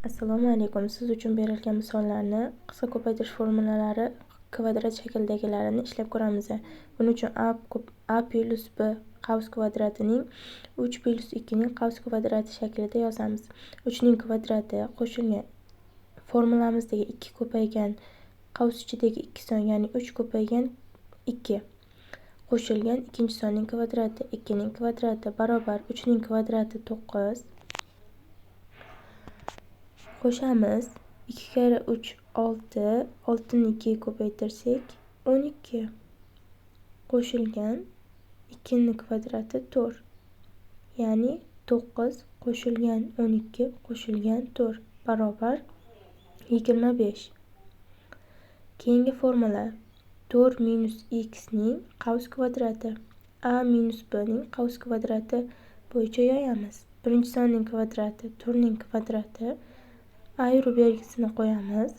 Assalomu alaykum. Siz uchun berilgan misollarni qisqa ko'paytirish formulalari kvadrat shaklidagilarini ishlab ko'ramiz. Buning uchun a plus b qavs kvadratining 3 plus 2 ning qavs kvadrati shaklida yozamiz. 3 ning kvadrati qo'shilgan formulamizdagi 2 ko'paygan qavs ichidagi 2 son, ya'ni 3 ko'paygan 2 qo'shilgan ikkinchi sonning kvadrati 2 ning kvadrati barobar 3 ning kvadrati 9. Qo'shamiz 2 kare 3 6, 6 ni 2 ga ko'paytirsak 12 qo'shilgan 2 ni kvadrati 4, ya'ni 9 qo'shilgan 12 qo'shilgan 4 barobar 25. Keyingi formula 4 minus x ning qavs kvadrati a minus b ning qavs kvadrati bo'yicha yoyamiz. Birinchi sonning kvadrati 4 ning kvadrati, ayru belgisini qo'yamiz.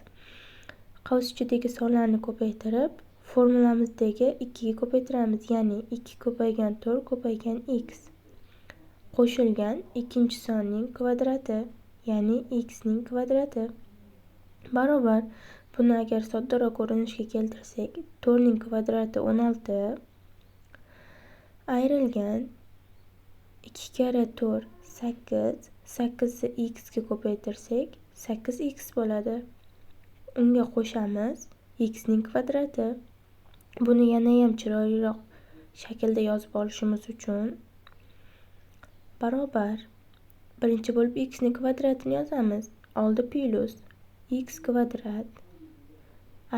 Qavs ichidagi sonlarni ko'paytirib formulamizdagi 2 ga ko'paytiramiz, ya'ni 2 ko'paygan 4 ko'paygan x qo'shilgan ikkinchi sonning kvadrati, ya'ni x ning kvadrati barobar. Buni agar soddaroq ko'rinishga keltirsak 4 ning kvadrati 16 ayrilgan 2 kare 4 8, 8 ni x ga ko'paytirsak 8x bo'ladi. Unga qo'shamiz x ning kvadrati. Buni yana ham chiroyliroq shaklda yozib olishimiz uchun barobar birinchi bo'lib x ning kvadratini yozamiz. Oldi plus x kvadrat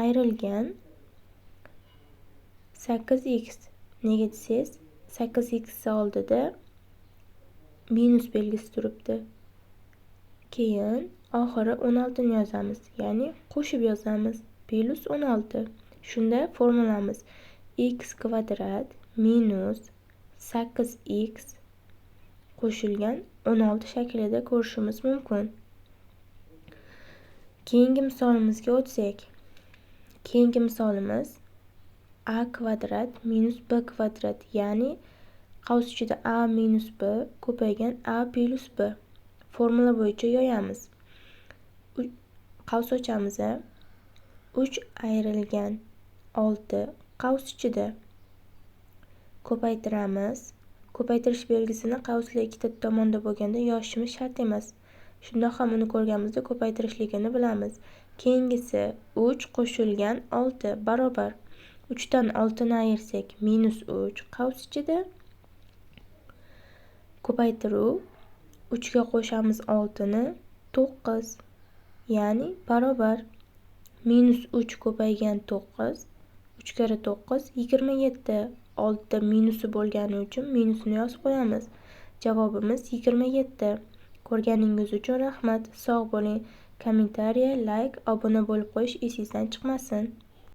ayrilgan 8x. Nega desangiz, 8x oldida minus belgisi turibdi. Keyin oxiri 16 ni yozamiz, ya'ni qo'shib yozamiz. Plus 16. Shunda formulamiz x kvadrat minus 8x qo'shilgan 16 shaklida ko'rishimiz mumkin. Keyingi misolimizga o'tsak. Keyingi misolimiz a kvadrat minus b kvadrat, ya'ni qavs ichida a minus b ko'paygan a plus b. Formula bo'yicha yoyamiz. Qavs ochamiz. 3 ayrilgan 6 qavs ichida ko'paytiramiz. Ko'paytirish belgisini qavslar ikkita tomonda bo'lganda yozishimiz shart emas. Shundoq ham uni ko'rganimizda ko'paytirishligini bilamiz. Keyingisi 3 qo'shilgan 6 barobar 3 dan 6 ni ayirsak minus 3 qavs ichida ko'paytiruv 3 ga qo'shamiz 6 ni 9, ya'ni barobar minus 3 ko'paygan 9, 3 kare 9 27. Oldida minusi bo'lgani uchun minusni yozib qo'yamiz. Javobimiz 27. Ko'rganingiz uchun rahmat. Sog' bo'ling. Kommentariy, like, obuna bo'lib qo'yish esingizdan chiqmasin.